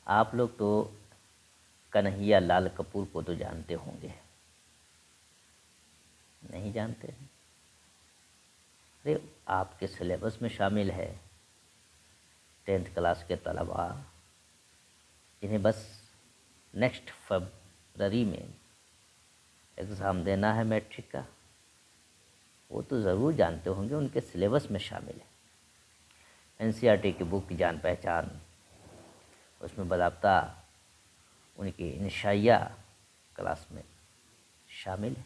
آپ لوگ تو کنہیا لال کپور کو تو جانتے ہوں گے، نہیں جانتے؟ ارے آپ کے سلیبس میں شامل ہے، 10th کلاس کے طلباء جنہیں بس نیکسٹ فیبرری میں ایگزام دینا ہے میٹرک کا، وہ تو ضرور جانتے ہوں گے، ان کے سلیبس میں شامل ہے۔ NCERT کی بک کی جان پہچان، اس میں باضابطہ ان کی انشائیہ کلاس میں شامل ہے،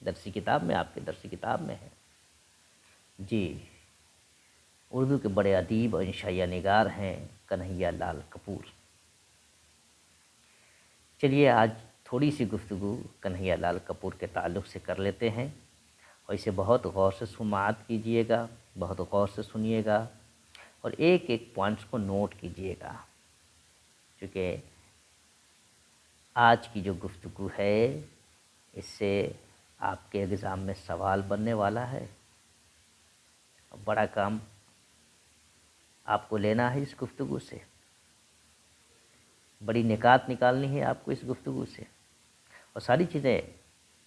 درسی کتاب میں، آپ کے درسی کتاب میں ہے۔ جی، اردو کے بڑے ادیب اور انشائیہ نگار ہیں کنہیا لال کپور۔ چلیے آج تھوڑی سی گفتگو کنہیا لال کپور کے تعلق سے کر لیتے ہیں، اور اسے بہت غور سے سماعت کیجیے گا، بہت غور سے سنیے گا، اور ایک ایک پوائنٹس کو نوٹ کیجیے گا، کیونکہ آج کی جو گفتگو ہے اس سے آپ کے ایگزام میں سوال بننے والا ہے۔ بڑا کام آپ کو لینا ہے اس گفتگو سے، بڑی نکات نکالنی ہے آپ کو اس گفتگو سے، اور ساری چیزیں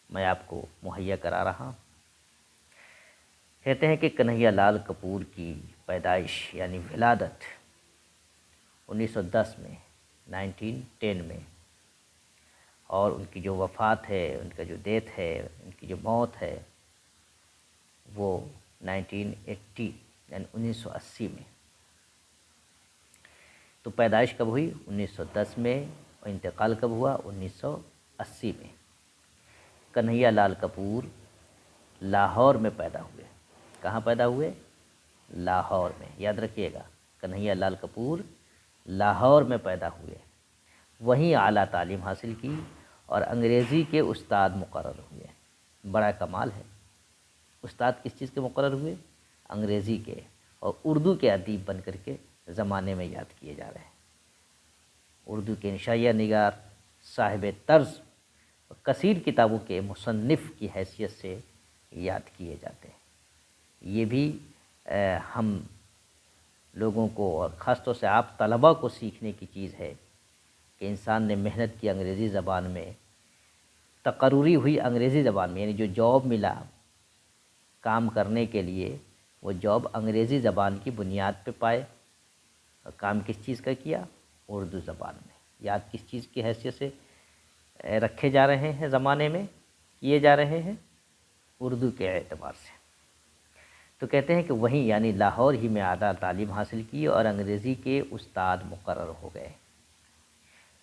میں آپ کو مہیا کرا رہا ہوں۔ کہتے ہیں کہ کنہیا لال کپور کی پیدائش یعنی ولادت 1910 میں، 1910 میں، اور ان کی جو وفات ہے، ان کا جو ڈیتھ ہے، ان کی جو موت ہے، وہ 1980 یعنی 1980 میں۔ تو پیدائش کب ہوئی؟ 1910 میں، اور انتقال کب ہوا؟ 1980 میں۔ کنہیا لال کپور لاہور میں پیدا ہوئے۔ کہاں پیدا ہوئے؟ لاہور میں، یاد رکھیے گا، کنہیا لال کپور لاہور میں پیدا ہوئے، وہیں اعلیٰ تعلیم حاصل کی اور انگریزی کے استاد مقرر ہوئے۔ بڑا کمال ہے، استاد کس چیز کے مقرر ہوئے؟ انگریزی کے، اور اردو کے ادیب بن کر کے زمانے میں یاد کیے جا رہے ہیں۔ اردو کے انشائیہ نگار، صاحب طرز، کثیر کتابوں کے مصنف کی حیثیت سے یاد کیے جاتے ہیں۔ یہ بھی ہم لوگوں کو، اور خاص طور سے آپ طلباء کو سیکھنے کی چیز ہے کہ انسان نے محنت کی انگریزی زبان میں، تقرری ہوئی انگریزی زبان میں، یعنی جو جاب ملا کام کرنے کے لیے، وہ جاب انگریزی زبان کی بنیاد پہ پائے، اور کام کس چیز کا کیا؟ اردو زبان میں۔ یاد کس چیز کی حیثیت سے رکھے جا رہے ہیں زمانے میں، کیے جا رہے ہیں؟ اردو کے اعتبار سے۔ تو کہتے ہیں کہ وہیں یعنی لاہور ہی میں اعلیٰ تعلیم حاصل کی اور انگریزی کے استاد مقرر ہو گئے۔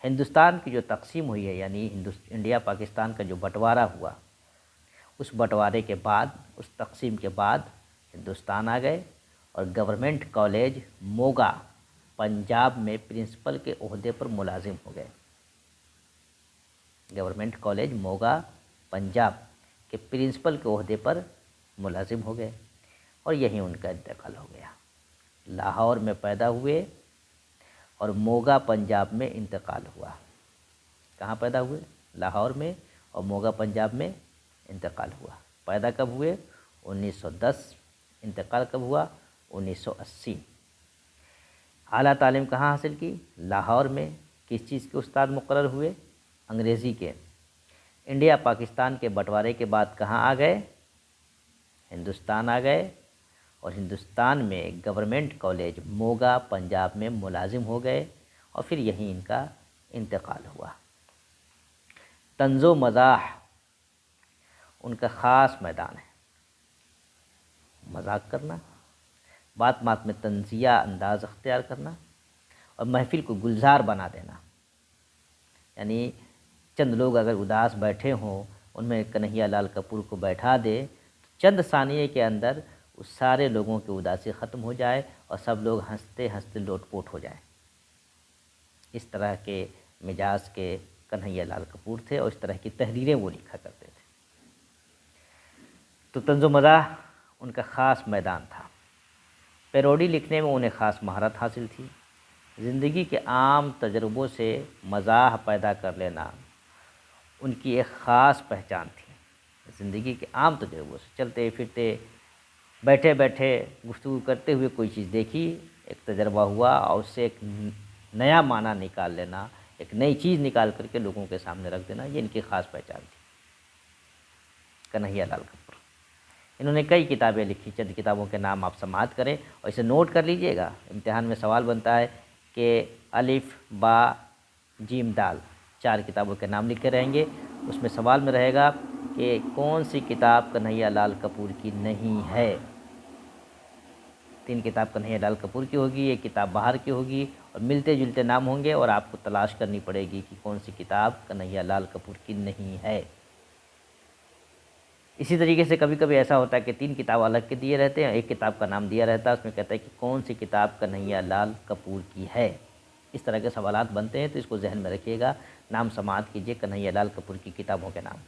ہندوستان کی جو تقسیم ہوئی ہے، یعنی انڈیا پاکستان کا جو بٹوارہ ہوا، اس بٹوارے کے بعد، اس تقسیم کے بعد ہندوستان آ گئے، اور گورنمنٹ کالج موگا پنجاب میں پرنسپل کے عہدے پر ملازم ہو گئے۔ گورنمنٹ کالج موگا پنجاب کے پرنسپل کے عہدے پر ملازم ہو گئے، اور یہیں ان کا انتقال ہو گیا۔ لاہور میں پیدا ہوئے اور موگا پنجاب میں انتقال ہوا۔ کہاں پیدا ہوئے؟ لاہور میں، اور موگا پنجاب میں انتقال ہوا۔ پیدا کب ہوئے؟ 1910، انتقال کب ہوا؟ 1980۔ اعلیٰ تعلیم کہاں حاصل کی؟ لاہور میں۔ کس چیز کے استاد مقرر ہوئے؟ انگریزی کے۔ انڈیا پاکستان کے بٹوارے کے بعد کہاں آ گئے؟ ہندوستان آ گئے، اور ہندوستان میں گورنمنٹ کالج موگا پنجاب میں ملازم ہو گئے، اور پھر یہیں ان کا انتقال ہوا۔ طنز و مزاح ان کا خاص میدان ہے، مذاق کرنا، بات بات میں طنزیہ انداز اختیار کرنا، اور محفل کو گلزار بنا دینا۔ یعنی چند لوگ اگر اداس بیٹھے ہوں، ان میں کنہیا لال کپور کو بیٹھا دے، چند ثانیے کے اندر اس سارے لوگوں کی اداسی ختم ہو جائے، اور سب لوگ ہنستے ہنستے لوٹ پوٹ ہو جائیں۔ اس طرح کے مزاج کے کنہیا لال کپور تھے، اور اس طرح کی تحریریں وہ لکھا کرتے تھے۔ تو طنز و مزاح ان کا خاص میدان تھا۔ پیروڈی لکھنے میں انہیں خاص مہارت حاصل تھی۔ زندگی کے عام تجربوں سے مزاح پیدا کر لینا ان کی ایک خاص پہچان تھی۔ زندگی کے عام تجربوں سے، چلتے پھرتے، بیٹھے بیٹھے گفتگو کرتے ہوئے کوئی چیز دیکھی، ایک تجربہ ہوا، اور اس سے ایک नया माना निकाल लेना, एक नई चीज़ निकाल करके लोगों के सामने रख देना, ये इनकी ख़ास पहचान थी, कन्हैया लाल कपूर। इन्होंने कई किताबें लिखी, चंद किताबों के नाम आप समाप्त करें और इसे नोट कर लीजिएगा। इम्तिहान में सवाल बनता है कि अलिफ बा जीम दाल 4 किताबों के नाम लिखे रहेंगे, उसमें सवाल में रहेगा कि कौन सी किताब कन्हैया लाल कपूर की नहीं है। 3 किताब कन्हैया लाल कपूर की होगी, एक किताब बाहर की होगी और मिलते जुलते नाम होंगे और आपको तलाश करनी पड़ेगी कि कौन सी किताब कन्हैया लाल कपूर की नहीं है। इसी तरीके से कभी कभी ऐसा होता है कि 3 किताब अलग के दिए रहते हैं, एक किताब का नाम दिया रहता है, उसमें कहता है कि कौन सी किताब कन्हैया लाल कपूर की है। इस तरह के सवालात बनते हैं, तो इसको जहन में रखिएगा। नाम समाप्त कीजिए कन्हैया लाल कपूर की किताबों के नाम।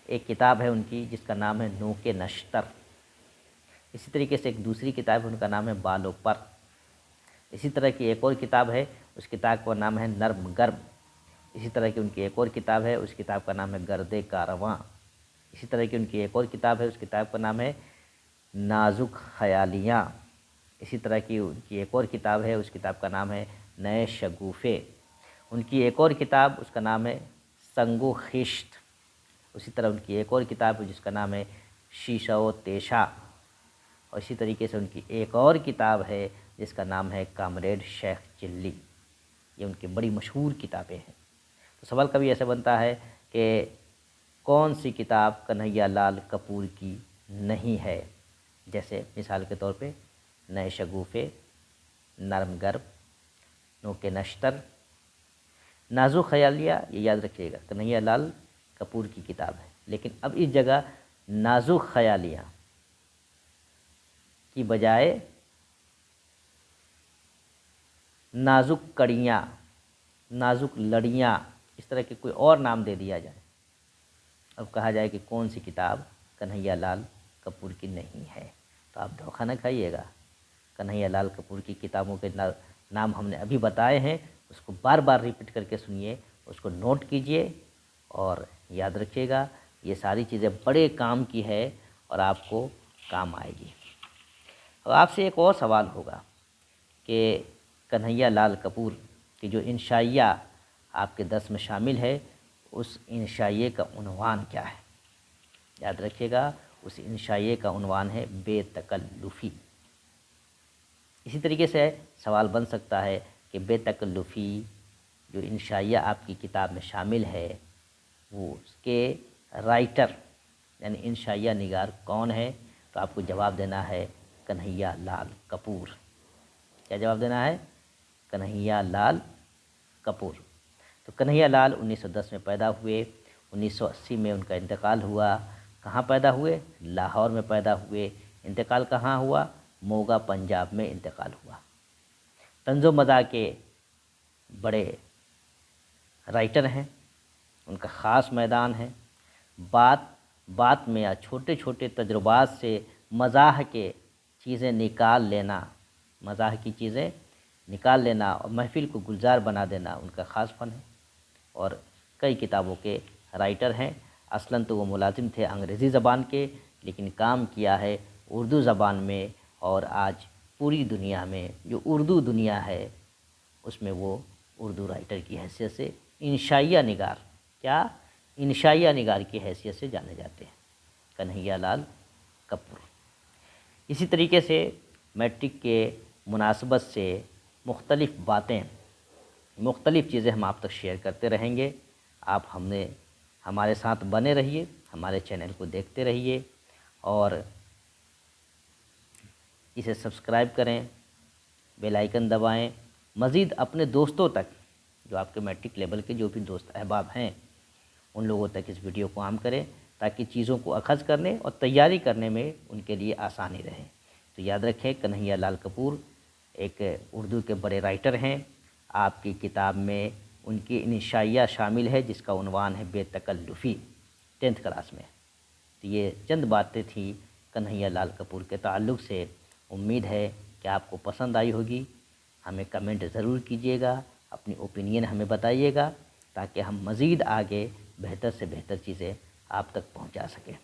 एक किताब है उनकी जिसका नाम है नोके नश्तर। इसी तरीके से एक दूसरी किताब है, उनका नाम है बालों पर। इसी तरह की एक और किताब है, उस किताब का नाम है नर्म गर्म। इसी तरह की उनकी एक और किताब है, उस किताब का नाम है गर्दे कारवां। इसी तरह की उनकी एक और किताब है, उस किताब का नाम है नाजुक ख़यालियाँ। इसी तरह की उनकी एक और किताब है, उस किताब का नाम है नए शगुफ़े। उनकी एक और किताब, उसका नाम है संगो खिश्त। उसी तरह उनकी एक और किताब है जिसका नाम है शीशा व तेशा। और इसी तरीके से उनकी एक और किताब है जिसका नाम है कामरेड शेख चिल्ली। ये उनकी बड़ी मशहूर किताबें हैं। तो सवाल कभी ऐसा बनता है कि कौन सी किताब कन्हैया लाल कपूर की नहीं है, जैसे मिसाल के तौर पे नए शगुफ़े, नरम गर्म, नोके नश्तर, नाजुक ख़यालिया। ये याद रखिएगा कन्हैया लाल कपूर की किताब है, लेकिन अब इस जगह नाजुक ख़यालिया की बजाय नाजुक कड़ियाँ, नाजुक लड़ियाँ, इस तरह के कोई और नाम दे दिया जाए। अब कहा जाए कि कौन सी किताब कन्हैया लाल कपूर की नहीं है, तो आप धोखा न खाइएगा। कन्हैया लाल कपूर की किताबों के नाम हमने अभी बताए हैं, उसको बार बार रिपीट करके सुनिए, उसको नोट कीजिए और याद रखिएगा। ये सारी चीज़ें बड़े काम की है और आपको काम आएगी। और आपसे एक और सवाल होगा कि कन्हैया लाल कपूर की जो इंशाइया आपके दर्स में शामिल है, उस इंशाइये का उन्वान क्या है। याद रखिएगा, उस इंशाइये का उन्वान है बेतकल्लुफ़ी। इसी तरीके से सवाल बन सकता है कि बेतकल्लुफ़ी जो इंशाइया आपकी किताब में शामिल है, वो उसके राइटर यानी इंशाइया निगार कौन है। तो आपको जवाब देना है कन्हैया लाल कपूर। क्या जवाब देना है? कन्हैया लाल कपूर। तो कन्हैया लाल 1910 में पैदा हुए, 1980 में उनका इंतकाल हुआ। कहाँ पैदा हुए? लाहौर में पैदा हुए। इंतकाल कहाँ हुआ? मोगा पंजाब में इंतकाल हुआ। तंज़ो मज़ाह के बड़े राइटर हैं, उनका ख़ास मैदान है। बात बात में या छोटे छोटे तजुर्बात से मज़ाह के चीज़ें निकाल लेना, मज़ाह की चीज़ें निकाल लेना और महफ़िल को गुलजार बना देना उनका ख़ास फ़न है। और कई किताबों के राइटर हैं। असलन तो वो मुलाजिम थे अंग्रेज़ी ज़बान के, लेकिन काम किया है उर्दू ज़बान में। और आज पूरी दुनिया में जो उर्दू दुनिया है, उसमें वो उर्दू राइटर की हैसियत से इंशाइया निगार, क्या इंशाइया निगार की हैसियत से जाने जाते हैं, कन्हैया लाल कपूर। इसी तरीके से मैट्रिक के मुनासबत से मुख्तलिफ़ बातें, मुख्तलिफ़ चीज़ें हम आप तक शेयर करते रहेंगे। आप हमारे साथ बने रहिए, हमारे चैनल को देखते रहिए और इसे सब्सक्राइब करें, बेल आइकन दबाएं। मज़ीद अपने दोस्तों तक, जो आपके मैट्रिक लेवल के जो भी दोस्त अहबाब हैं, उन लोगों तक इस वीडियो को आम करें ताकि चीज़ों को अखज़ करने और तैयारी करने में उनके लिए आसानी रहे। तो याद रखें, कन्हैया लाल कपूर एक उर्दू के बड़े राइटर हैं। आपकी किताब में उनकी इंशाइया शामिल है जिसका उन्वान है बेतकल्लुफ़ी, 10th क्लास में। तो ये चंद बातें थी कन्हैया लाल कपूर के ताल्लुक़ से। उम्मीद है कि आपको पसंद आई होगी। हमें कमेंट ज़रूर कीजिएगा, अपनी ओपिनियन हमें बताइएगा ताकि हम मज़ीद आगे बेहतर से बेहतर चीज़ें आप तक पहुंचा सकें।